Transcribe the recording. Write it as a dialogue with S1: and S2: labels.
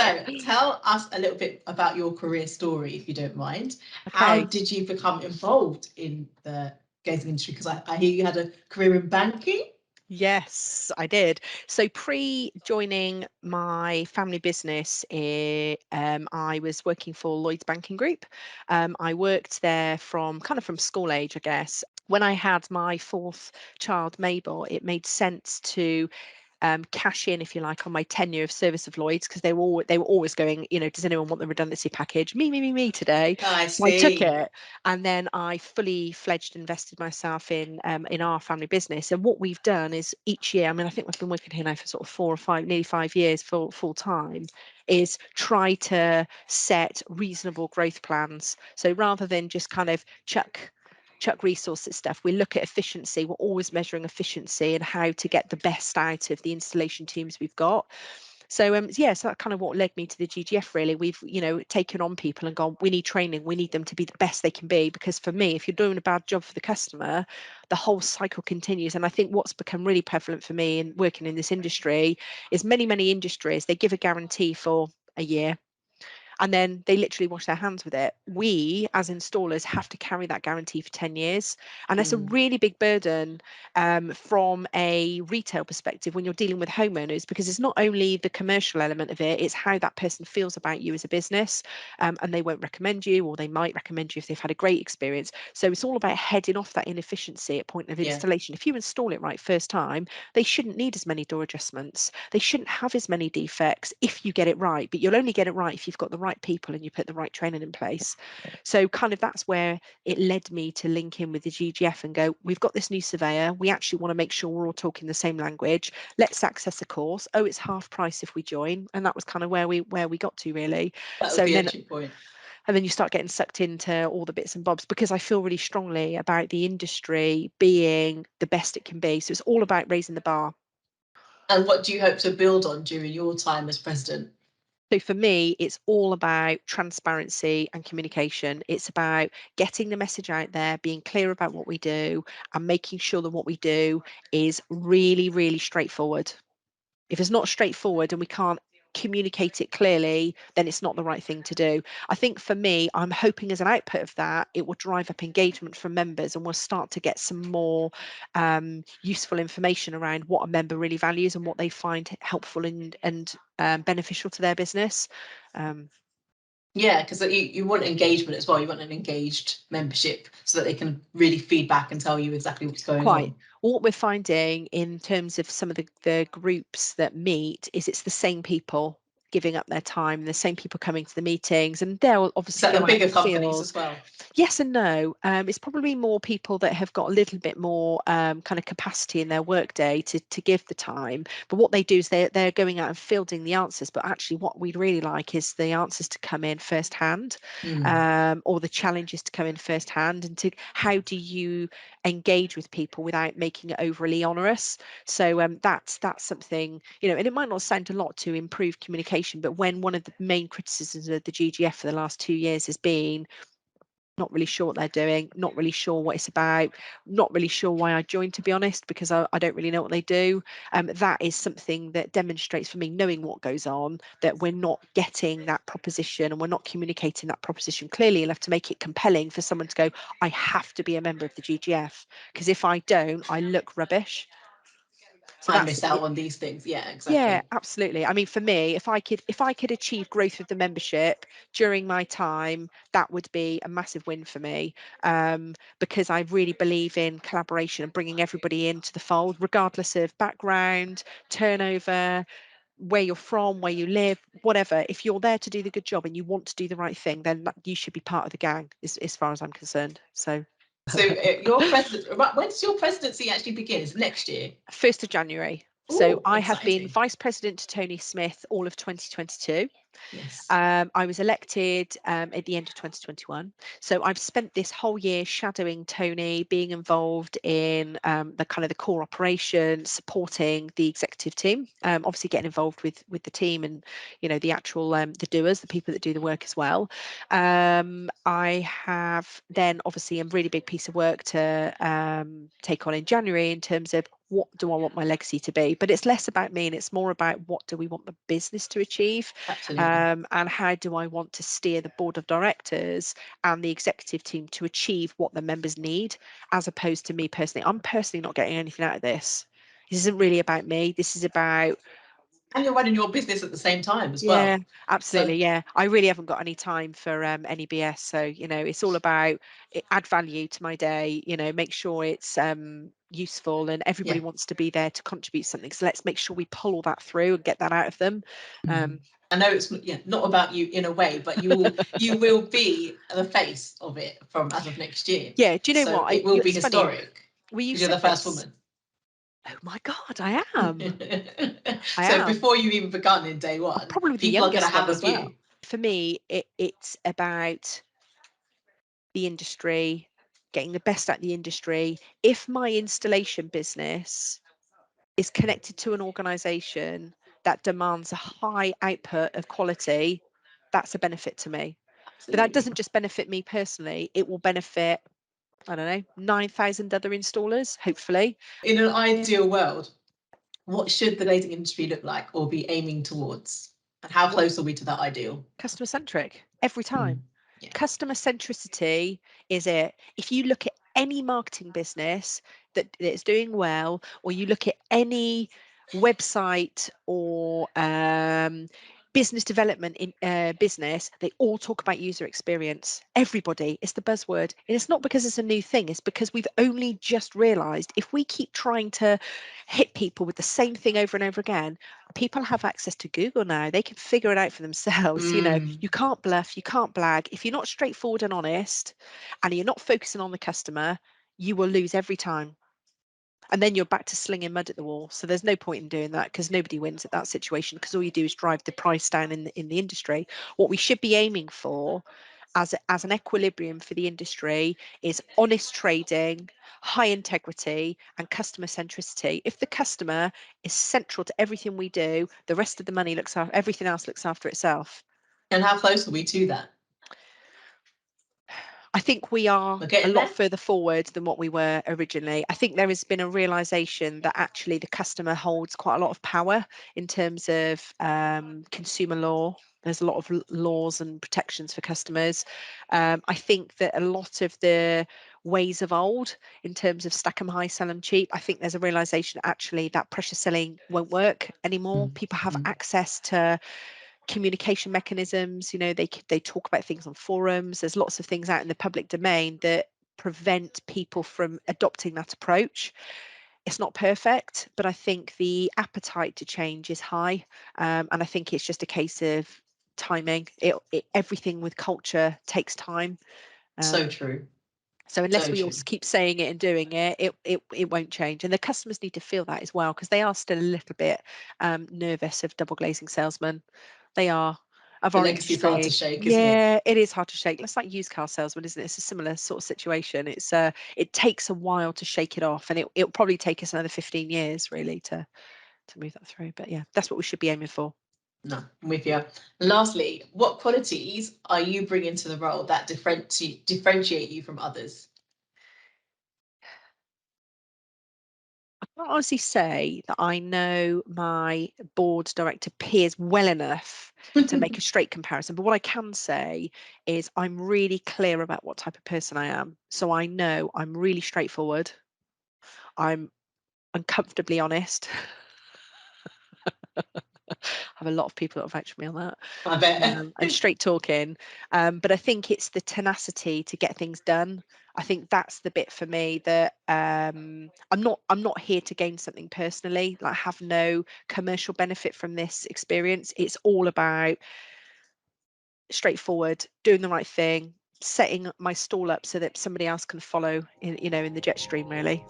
S1: So tell us a little bit about your career story, if you don't mind. How
S2: Okay.
S1: did you become involved in the glazing industry? Because I hear you had a career in banking.
S2: Yes, I did. So pre-joining my family business, I was working for Lloyd's Banking Group. I worked there from school age, I guess. When I had my fourth child, Mabel, it made sense to cash in, if you like, on my tenure of service of Lloyd's, because they were always going, does anyone want the redundancy package? Me today.
S1: I
S2: So I took
S1: see.
S2: it, and then I fully fledged invested myself in our family business. And what we've done is each year, I mean, I think we've been working here now for sort of 4 or 5, nearly 5 years full time, is try to set reasonable growth plans. So rather than just kind of chuck resources stuff, we look at efficiency. We're always measuring efficiency and how to get the best out of the installation teams we've got. So yeah, so that kind of what led me to the GGF really. We've taken on people and gone, we need training, we need them to be the best they can be, because for me, if you're doing a bad job for the customer, the whole cycle continues. And I think what's become really prevalent for me in working in this industry is many industries, they give a guarantee for a year, and then they literally wash their hands with it. We, as installers, have to carry that guarantee for 10 years. And that's a really big burden from a retail perspective when you're dealing with homeowners, because it's not only the commercial element of it, it's how that person feels about you as a business. And they won't recommend you, or they might recommend you if they've had a great experience. So it's all about heading off that inefficiency at point of installation. If you install it right first time, they shouldn't need as many door adjustments. They shouldn't have as many defects if you get it right. But you'll only get it right if you've got the right people and you put the right training in place. So kind of that's where it led me to link in with the GGF and go, we've got this new surveyor. We actually want to make sure we're all talking the same language. Let's access a course. Oh, it's half price if we join. And that was kind of where we got to really.
S1: That was the entry point.
S2: And then you start getting sucked into all the bits and bobs, because I feel really strongly about the industry being the best it can be. So it's all about raising the bar.
S1: And what do you hope to build on during your time as president?
S2: So for me, it's all about transparency and communication. It's about getting the message out there, being clear about what we do, and making sure that what we do is really straightforward. If it's not straightforward and we can't communicate it clearly, then it's not the right thing to do. I think for me, I'm hoping as an output of that, it will drive up engagement from members, and we'll start to get some more useful information around what a member really values and what they find helpful and beneficial to their business.
S1: Yeah, because you want engagement as well. You want an engaged membership so that they can really feed back and tell you exactly what's going on.
S2: What we're finding in terms of some of the groups that meet is it's the same people giving up their time, the same people coming to the meetings, and they'll obviously
S1: Is that
S2: go
S1: the
S2: out in
S1: bigger
S2: the
S1: companies
S2: field.
S1: as well?
S2: Yes and no. It's probably more people that have got a little bit more kind of capacity in their workday to give the time. But what they do is they're going out and fielding the answers. But actually, what we'd really like is the answers to come in firsthand, or the challenges to come in firsthand, and to how do you engage with people without making it overly onerous. So that's something, and it might not sound a lot to improve communication, but when one of the main criticisms of the GGF for the last 2 years has been not really sure what they're doing, not really sure what it's about, not really sure why I joined, to be honest, because I don't really know what they do. That is something that demonstrates for me, knowing what goes on, that we're not getting that proposition and we're not communicating that proposition clearly enough to make it compelling for someone to go, I have to be a member of the GGF, because if I don't, I look rubbish.
S1: So I miss out on these things. Yeah, exactly.
S2: Yeah, absolutely. I mean, for me, if I could achieve growth with the membership during my time, that would be a massive win for me, because I really believe in collaboration and bringing everybody into the fold, regardless of background, turnover, where you're from, where you live, whatever. If you're there to do the good job and you want to do the right thing, then you should be part of the gang, as far as I'm concerned. So
S1: your president, when does your presidency actually begin? Is it next year?
S2: 1st of January. So I have been vice president to Tony Smith all of 2022.
S1: Yes.
S2: I was elected at the end of 2021. So I've spent this whole year shadowing Tony, being involved in the kind of the core operation, supporting the executive team, obviously getting involved with the team and, the actual the doers, the people that do the work as well. I have then obviously a really big piece of work to take on in January in terms of what do I want my legacy to be? But it's less about me and it's more about what do we want the business to achieve,
S1: Absolutely.
S2: and how do I want to steer the board of directors and the executive team to achieve what the members need, as opposed to me personally. I'm personally not getting anything out of this. This isn't really about me. This is about.
S1: And you're running your business at the same time as
S2: Yeah,
S1: well.
S2: absolutely.
S1: So
S2: Yeah, I really haven't got any time for any BS. So it's all about add value to my day. Make sure it's useful, and everybody
S1: yeah.
S2: wants to be there to contribute something. So let's make sure we pull all that through and get that out of them.
S1: I know it's not about you in a way, but you will be the face of it from as of next year.
S2: Yeah. Do you know
S1: So
S2: what?
S1: it will be
S2: It's funny.
S1: historic
S2: You
S1: because you're
S2: said
S1: the first
S2: this.
S1: woman.
S2: Oh my God, I am. I
S1: So
S2: am.
S1: before you even begun in day
S2: I'm
S1: one,
S2: probably the
S1: people are going to
S2: youngest one
S1: have a
S2: as well.
S1: view.
S2: For me, it's about the industry, getting the best at the industry. If my installation business is connected to an organization that demands a high output of quality, that's a benefit to me. But that
S1: Absolutely.
S2: doesn't just benefit me personally, it will benefit, I don't know, 9,000 other installers, hopefully.
S1: In an ideal world, what should the glazing industry look like or be aiming towards? And how close are we to that ideal?
S2: Customer centric every time.
S1: Yeah.
S2: Customer centricity is it. If you look at any marketing business that's doing well, or you look at any website or business development in business, they all talk about user experience. Everybody, it's the buzzword. And it's not because it's a new thing, it's because we've only just realized if we keep trying to hit people with the same thing over and over again, people have access to Google now. They can figure it out for themselves. You can't bluff, you can't blag. If you're not straightforward and honest and you're not focusing on the customer, you will lose every time. And then you're back to slinging mud at the wall. So there's no point in doing that because nobody wins at that situation, because all you do is drive the price down in the industry. What we should be aiming for as an equilibrium for the industry is honest trading, high integrity, and customer centricity. If the customer is central to everything we do, the rest of the money looks after, everything else looks after itself.
S1: And how close are we to that?
S2: I think we are
S1: We're
S2: a
S1: getting
S2: lot
S1: there.
S2: further forward than what we were originally. I think there has been a realization that actually the customer holds quite a lot of power in terms of consumer law. There's a lot of laws and protections for customers. I think that a lot of the ways of old, in terms of stack 'em high, sell 'em cheap, I think there's a realization actually that pressure selling won't work anymore. People have access to communication mechanisms. They talk about things on forums. There's lots of things out in the public domain that prevent people from adopting that approach. It's not perfect, but I think the appetite to change is high, and I think it's just a case of timing. Everything with culture takes time.
S1: So true.
S2: So unless
S1: So
S2: we all
S1: true.
S2: keep saying it and doing it, it won't change. And the customers need to feel that as well, because they are still a little bit nervous of double glazing salesmen. They are, of
S1: The
S2: our
S1: legacy is hard to
S2: industry.
S1: shake, isn't it?
S2: Yeah, it is hard to shake. It's like used car salesman, isn't it? It's a similar sort of situation. It takes a while to shake it off, and it'll probably take us another 15 years really to move that through. But yeah, that's what we should be aiming for.
S1: No, I'm with you. Lastly, what qualities are you bringing to the role that differentiate you from others?
S2: I can't honestly say that I know my board director peers well enough to make a straight comparison, but what I can say is I'm really clear about what type of person I am. So I know I'm really straightforward. I'm uncomfortably honest. I have a lot of people that vouch for me on that.
S1: I bet.
S2: And straight talking. But I think it's the tenacity to get things done. I think that's the bit for me that I'm not here to gain something personally. Like, I have no commercial benefit from this experience. It's all about straightforward, doing the right thing, setting my stall up so that somebody else can follow in the jet stream, really.